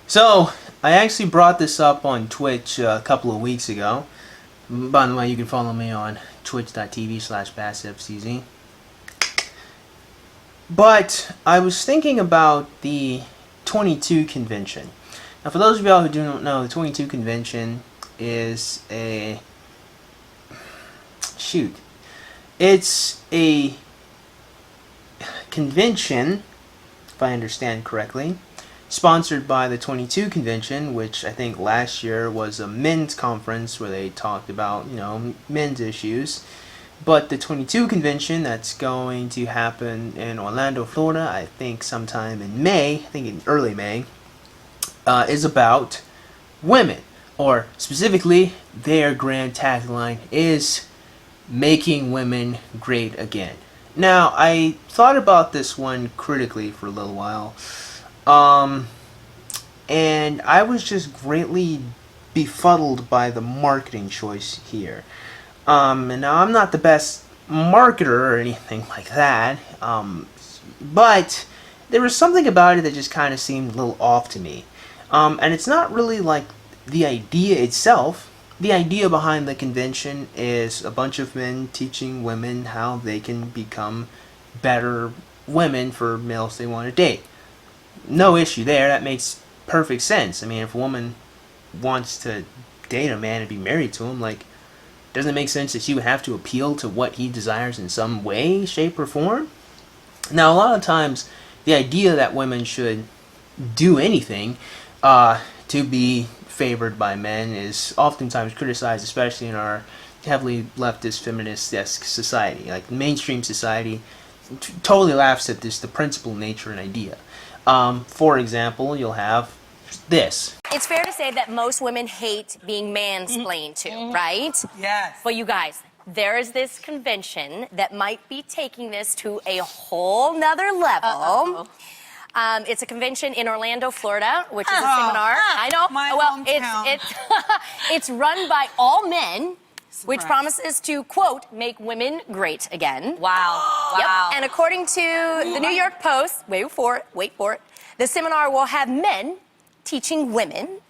So, I actually brought this up on Twitch a couple of weeks ago. By the way, you can follow me on twitch.tv/BASSFZz. But I was thinking about the 22 convention. Now, for those of y'all who do not know, the 22 convention is a... shoot. It's a convention, if I understand correctly, sponsored by the 22 convention, which I think last year was a men's conference where they talked about, men's issues. But the 22 convention that's going to happen in Orlando, Florida, I think sometime in May, I think in early May, is about women. Or specifically, their grand tagline is making women great again. Now, I thought about this one critically for a little while. And I was just greatly befuddled by the marketing choice here. And now I'm not the best marketer or anything like that, but there was something about it that just kind of seemed a little off to me. And it's not really like the idea itself. The idea behind the convention is a bunch of men teaching women how they can become better women for males they want to date. No issue there. That makes perfect sense. I mean, if a woman wants to date a man and be married to him, doesn't it make sense that she would have to appeal to what he desires in some way, shape, or form? Now, a lot of times, the idea that women should do anything to be favored by men is oftentimes criticized, especially in our heavily leftist, feminist-esque society. Like, mainstream society totally laughs at the principle, nature, and idea. For example, you'll have this. It's fair to say that most women hate being mansplained to, right? Yes. But you guys, there is this convention that might be taking this to a whole nother level. It's a convention in Orlando, Florida, which is a seminar. I know. My hometown. It's run by all men, which promises to, quote, make women great again. Wow. Yep. Wow. And according to the New York Post, wait for it, the seminar will have men teaching women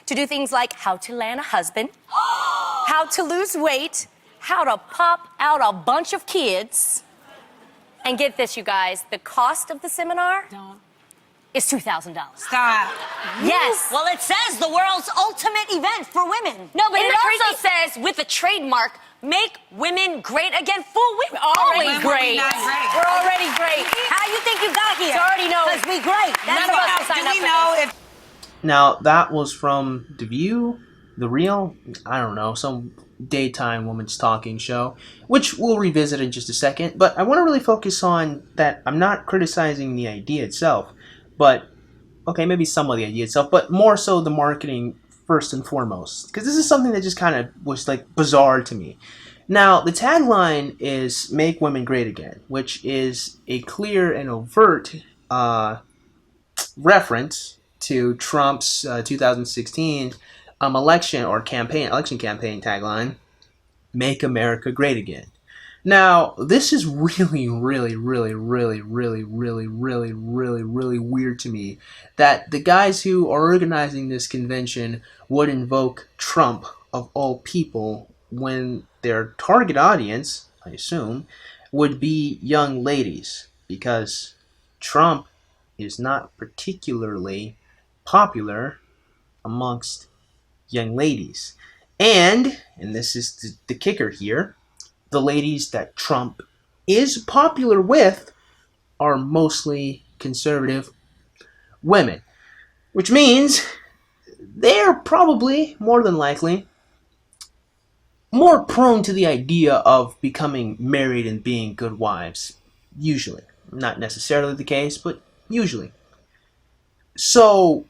to do things like how to land a husband, how to lose weight, how to pop out a bunch of kids. And get this, you guys, the cost of the seminar is $2,000. Stop. Yes. Well, it says the world's ultimate event for women. No, but it also says, with the trademark, make women great again for women. Already great. Great. We're already great. How you think you got here? It's already known. Because we great. None of us can sign up for this. Now, that was from The View, The Real, I don't know, some daytime woman's talking show, which we'll revisit in just a second. But I want to really focus on that. I'm not criticizing the idea itself, but, okay, maybe some of the idea itself, but more so the marketing first and foremost, because this is something that just kind of was, bizarre to me. Now, the tagline is Make Women Great Again, which is a clear and overt reference to Trump's 2016 election campaign tagline, Make America Great Again. Now, this is really, really, really, really, really, really, really, really, really weird to me that the guys who are organizing this convention would invoke Trump, of all people, when their target audience, I assume, would be young ladies, because Trump is not particularly popular amongst young ladies. And this is the kicker here, the ladies that Trump is popular with are mostly conservative women, which means they're probably, more than likely, more prone to the idea of becoming married and being good wives, usually. Not necessarily the case, but usually. So,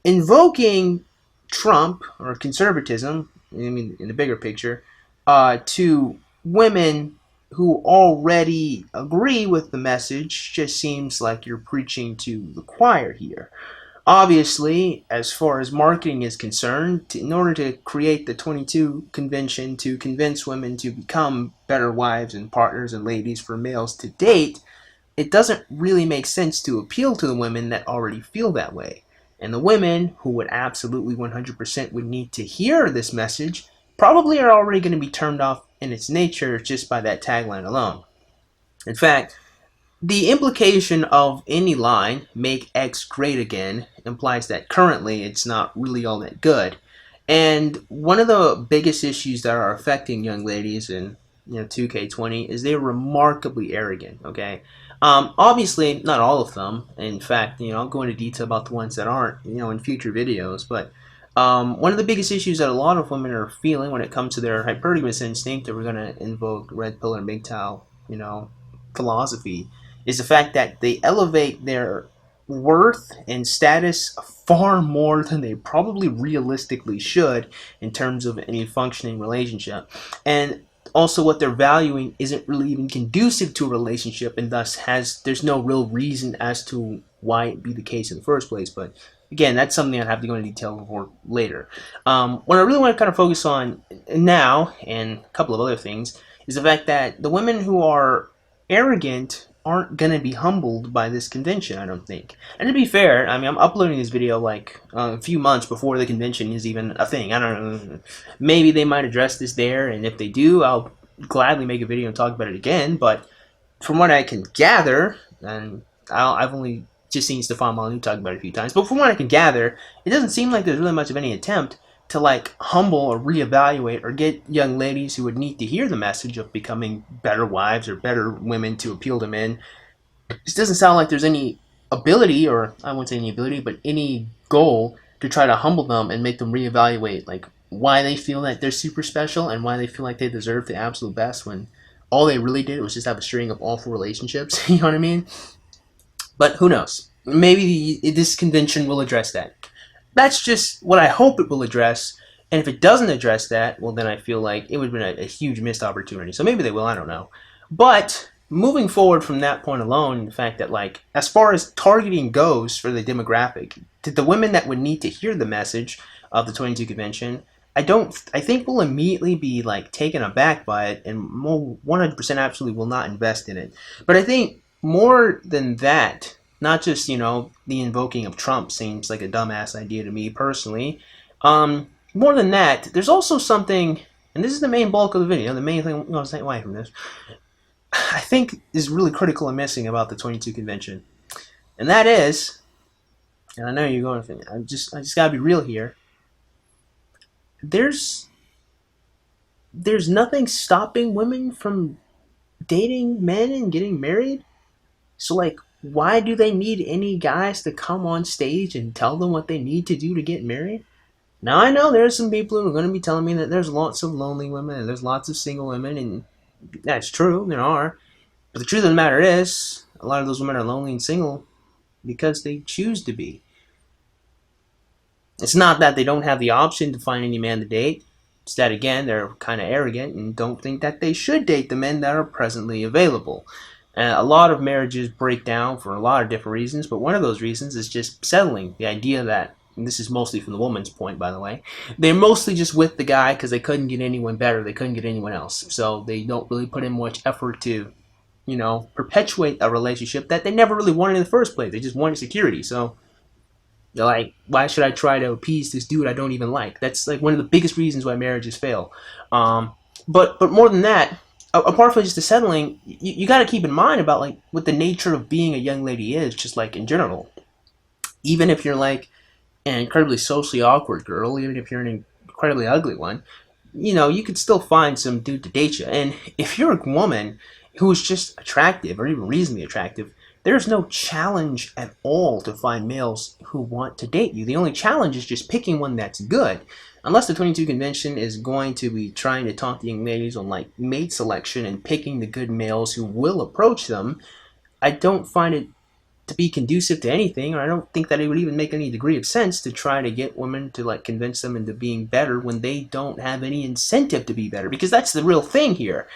invoking Trump, or conservatism, in the bigger picture, to women who already agree with the message just seems like you're preaching to the choir here. Obviously, as far as marketing is concerned, in order to create the 22 convention to convince women to become better wives and partners and ladies for males to date, it doesn't really make sense to appeal to the women that already feel that way. And the women who would absolutely 100% would need to hear this message probably are already going to be turned off in its nature just by that tagline alone. In fact, the implication of any line, make X great again, implies that currently it's not really all that good. And one of the biggest issues that are affecting young ladies in 2K20 is they're remarkably arrogant. Okay, obviously not all of them. In fact, I'll go into detail about the ones that aren't, in future videos. But one of the biggest issues that a lot of women are feeling when it comes to their hypergamous instinct, that we're going to invoke red pill and MGTOW, philosophy, is the fact that they elevate their worth and status far more than they probably realistically should in terms of any functioning relationship. And also what they're valuing isn't really even conducive to a relationship, and thus there's no real reason as to why it be the case in the first place. But again, that's something I'd have to go into detail for later. What I really want to kind of focus on now, and a couple of other things, is the fact that the women who are arrogant aren't going to be humbled by this convention, I don't think. And to be fair, I mean, I'm uploading this video like a few months before the convention is even a thing. I don't know. Maybe they might address this there, and if they do, I'll gladly make a video and talk about it again. But from what I can gather, and I've only just seen Stefan Molyneux talk about it a few times, but from what I can gather, it doesn't seem like there's really much of any attempt to like humble or reevaluate or get young ladies who would need to hear the message of becoming better wives or better women to appeal to men. It doesn't sound like there's any ability, or I won't say any ability, but any goal to try to humble them and make them reevaluate like why they feel that they're super special and why they feel like they deserve the absolute best, when all they really did was just have a string of awful relationships. You know what I mean? But who knows? Maybe this convention will address that. That's just what I hope it will address. And if it doesn't address that, well, then I feel like it would have been a huge missed opportunity. So maybe they will, I don't know. But moving forward from that point alone, the fact that, like, as far as targeting goes for the demographic, to the women that would need to hear the message of the 22 convention, I think will immediately be, like, taken aback by it and more 100% absolutely will not invest in it. But I think more than that, not just, the invoking of Trump seems like a dumbass idea to me personally. More than that, there's also something, and this is the main bulk of the video, the main thing I was saying away from this, I think is really critical and missing about the 22 convention. And that is, and I know you're going to think, I just gotta be real here. There's nothing stopping women from dating men and getting married. So, like, why do they need any guys to come on stage and tell them what they need to do to get married? Now, I know there's some people who are going to be telling me that there's lots of lonely women and there's lots of single women, and that's true, there are. But the truth of the matter is, a lot of those women are lonely and single because they choose to be. It's not that they don't have the option to find any man to date. It's that, again, they're kind of arrogant and don't think that they should date the men that are presently available. A lot of marriages break down for a lot of different reasons, but one of those reasons is just settling. The idea that, and this is mostly from the woman's point, by the way, they're mostly just with the guy because they couldn't get anyone better, they couldn't get anyone else. So they don't really put in much effort to, perpetuate a relationship that they never really wanted in the first place. They just wanted security. So they're like, why should I try to appease this dude I don't even like? That's like one of the biggest reasons why marriages fail. But more than that, apart from just the settling, you got to keep in mind about like what the nature of being a young lady is, just like in general. Even if you're like an incredibly socially awkward girl, even if you're an incredibly ugly one, you could still find some dude to date you. And if you're a woman who is just attractive or even reasonably attractive, there's no challenge at all to find males who want to date you. The only challenge is just picking one that's good. Unless the 22 convention is going to be trying to talk to young ladies on like mate selection and picking the good males who will approach them, I don't find it to be conducive to anything, or I don't think that it would even make any degree of sense to try to get women to like convince them into being better when they don't have any incentive to be better, because that's the real thing here.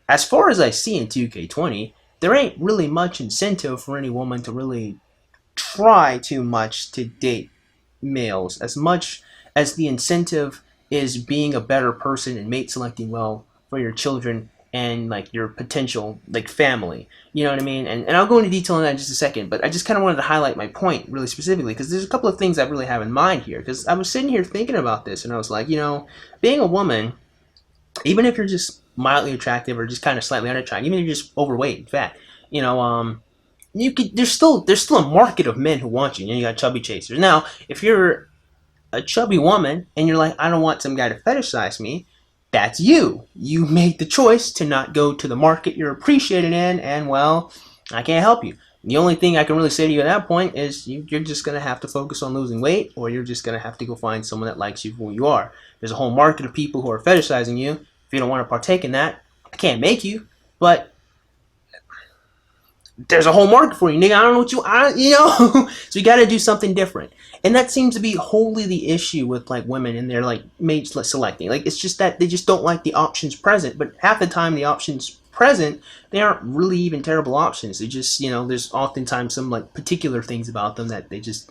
As far as I see in 2K20, there ain't really much incentive for any woman to really try too much to date males, as much as the incentive is being a better person and mate selecting well for your children and like your potential like family. You know what I mean? And I'll go into detail on that in just a second, but I just kind of wanted to highlight my point really specifically because there's a couple of things I really have in mind here. Because I was sitting here thinking about this, and I was like, you know, being a woman, even if you're just mildly attractive or just kind of slightly unattractive, even if you're just overweight and fat, you know, you could there's still a market of men who want you. You know, you got chubby chasers. Now, if you're a chubby woman and you're like, I don't want some guy to fetishize me, that's you. You made the choice to not go to the market you're appreciated in, and well, I can't help you. The only thing I can really say to you at that point is you're just going to have to focus on losing weight, or you're just going to have to go find someone that likes you for who you are. There's a whole market of people who are fetishizing you. If you don't want to partake in that, I can't make you, but there's a whole market for you, nigga. I don't know what you know. So you got to do something different. And that seems to be wholly the issue with like women and their like mate selecting. Like it's just that they just don't like the options present. But half the time the options present, they aren't really even terrible options. They just, you know, there's oftentimes some like particular things about them that they just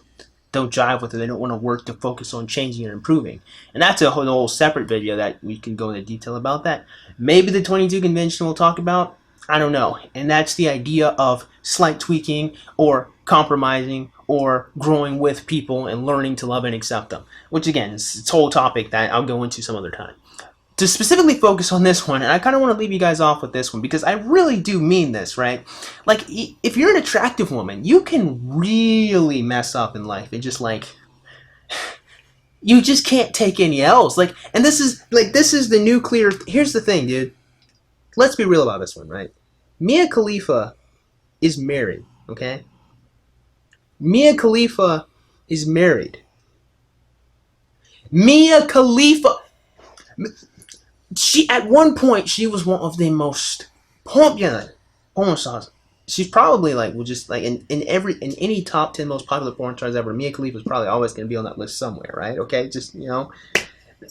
don't jive with, or they don't want to work to focus on changing and improving. And that's a whole separate video that we can go into detail about that. Maybe the 22 convention we'll talk about. I don't know. And that's the idea of slight tweaking or compromising or growing with people and learning to love and accept them. Which again, it's a whole topic that I'll go into some other time. To specifically focus on this one, and I kind of want to leave you guys off with this one because I really do mean this, right? Like, if you're an attractive woman, you can really mess up in life and just like, you just can't take any L's. Like, and this is the nuclear, here's the thing, dude. Let's be real about this one, right? Mia Khalifa is married, okay? Mia Khalifa is married. Mia Khalifa, she at one point she was one of the most popular porn stars. She's probably like, well, just like in any top 10 most popular porn stars ever, Mia Khalifa is probably always gonna be on that list somewhere, right? Okay, just, you know,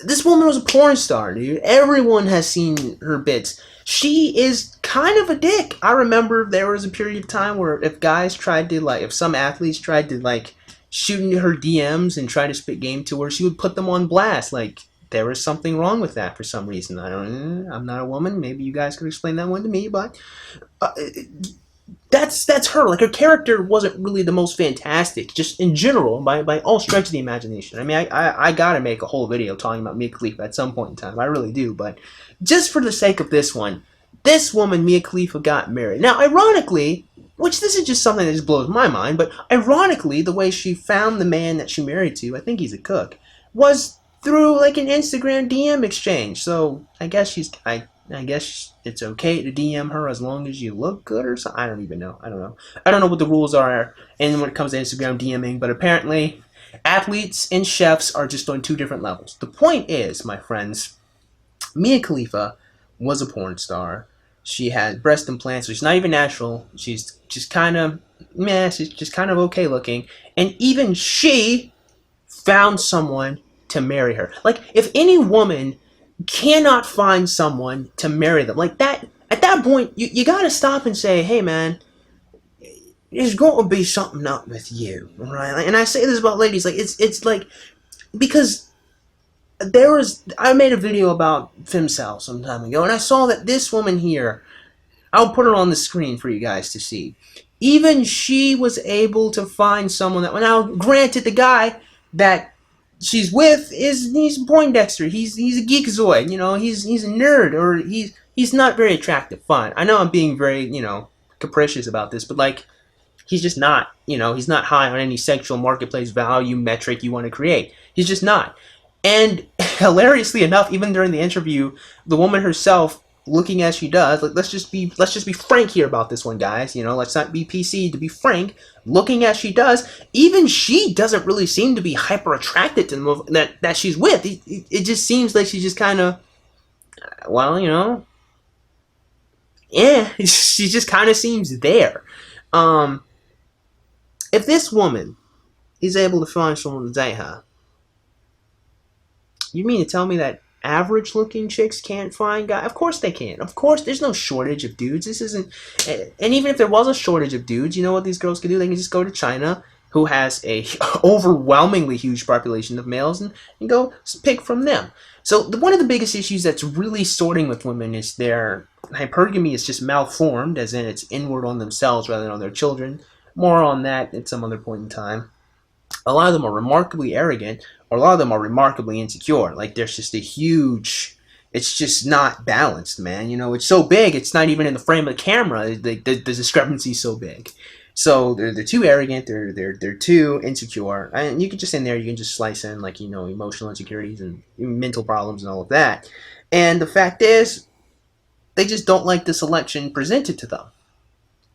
this woman was a porn star, dude. Everyone has seen her bits. She is kind of a dick. I remember there was a period of time where if guys tried to, like, if some athletes tried to, like, shoot into her DMs and try to spit game to her, she would put them on blast. Like, there was something wrong with that for some reason. I'm not a woman. Maybe you guys could explain that one to me, but that's her. Like, her character wasn't really the most fantastic, just in general, by all stretch of the imagination. I mean, I gotta make a whole video talking about Mia Khalifa at some point in time. I really do, but just for the sake of this one, this woman, Mia Khalifa, got married. Now, ironically, which this is just something that just blows my mind, but ironically, the way she found the man that she married to, I think he's a cook, was through like an Instagram DM exchange. So I guess I guess it's okay to DM her as long as you look good or something. I don't even know. I don't know what the rules are and when it comes to Instagram DMing, but apparently athletes and chefs are just on two different levels. The point is, my friends, Mia Khalifa was a porn star. She had breast implants, so she's not even natural. She's just kind of meh. She's just kind of okay looking. And even she found someone to marry her. Like, if any woman cannot find someone to marry them, like that, at that point, you gotta stop and say, hey man, there's going to be something up with you, right? And I say this about ladies, like, it's like, because I made a video about FemCell some time ago, and I saw that this woman here, I'll put it on the screen for you guys to see. Even she was able to find someone that, well, now granted, the guy that she's with he's Poindexter, he's a geekazoid, you know, he's a nerd, or he's not very attractive. Fine, I know I'm being very, you know, capricious about this, but like, he's just not, you know, he's not high on any sexual marketplace value metric you want to create. He's just not. And hilariously enough, even during the interview, the woman herself, looking as she does, like, let's just be frank here about this one, guys. You know, let's not be PC, to be frank. Looking as she does, even she doesn't really seem to be hyper attracted to the that she's with. It just seems like she's just kind of, well, you know, yeah, she just kind of seems there. If this woman is able to find someone to date her, you mean to tell me that average looking chicks can't find guys? Of course they can. Of course, there's no shortage of dudes. This isn't, and even if there was a shortage of dudes, you know what these girls can do? They can just go to China who has a overwhelmingly huge population of males, and go pick from them. So one of the biggest issues that's really sorting with women is their hypergamy is just malformed, as in it's inward on themselves rather than on their children. More on that at some other point in time. A lot of them are remarkably arrogant, or a lot of them are remarkably insecure. Like there's just a huge, it's just not balanced, man. You know, it's so big, it's not even in the frame of the camera. The discrepancy is so big. So they're too arrogant, they're too insecure, and you can just in there you can just slice in like emotional insecurities and mental problems and all of that. And the fact is, they just don't like the selection presented to them.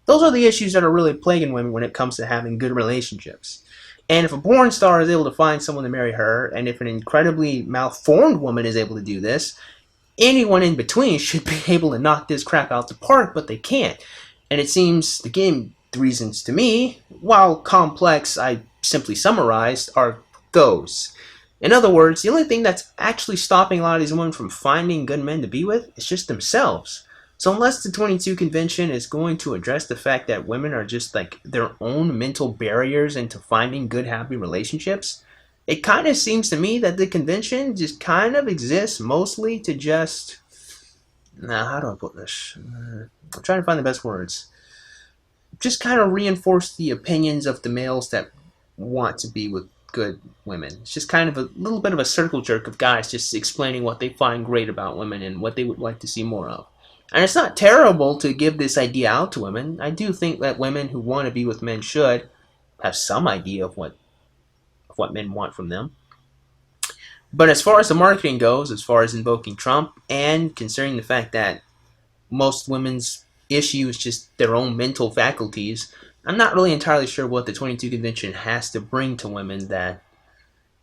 Those are the issues that are really plaguing women when it comes to having good relationships. And if a porn star is able to find someone to marry her, and if an incredibly malformed woman is able to do this, anyone in between should be able to knock this crap out the park, but they can't. And it seems, again, the reasons to me, while complex, I simply summarized, are those. In other words, the only thing that's actually stopping a lot of these women from finding good men to be with is just themselves. So unless the 22 convention is going to address the fact that women are just like their own mental barriers into finding good, happy relationships, it kind of seems to me that the convention just kind of exists mostly to just... Now, how do I put this? I'm trying to find the best words. Just kind of reinforce the opinions of the males that want to be with good women. It's just kind of a little bit of a circle jerk of guys just explaining what they find great about women and what they would like to see more of. And it's not terrible to give this idea out to women. I do think that women who want to be with men should have some idea of what men want from them. But as far as the marketing goes, as far as invoking Trump, and considering the fact that most women's issue is just their own mental faculties, I'm not really entirely sure what the 22 convention has to bring to women that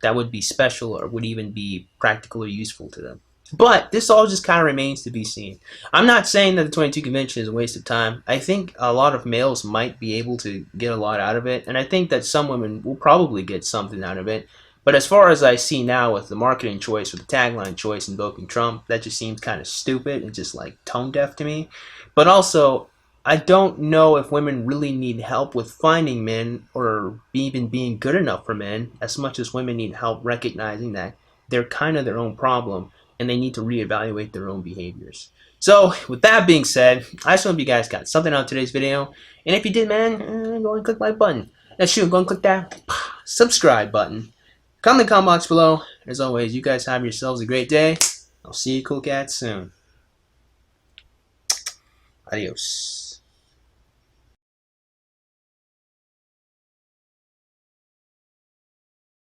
would be special or would even be practical or useful to them. But this all just kind of remains to be seen. I'm not saying that the 22 convention is a waste of time. I think a lot of males might be able to get a lot out of it, and I think that some women will probably get something out of it. But as far as I see now with the marketing choice or the tagline choice invoking Trump, that just seems kind of stupid and just like tone deaf to me. But also, I don't know if women really need help with finding men or even being good enough for men as much as women need help recognizing that they're kind of their own problem and they need to reevaluate their own behaviors. So, with that being said, I just hope you guys got something out of today's video. And if you did, man, go and click my button. That's true, go and click that subscribe button. Comment in the comment box below. As always, you guys have yourselves a great day. I'll see you cool cats soon. Adios.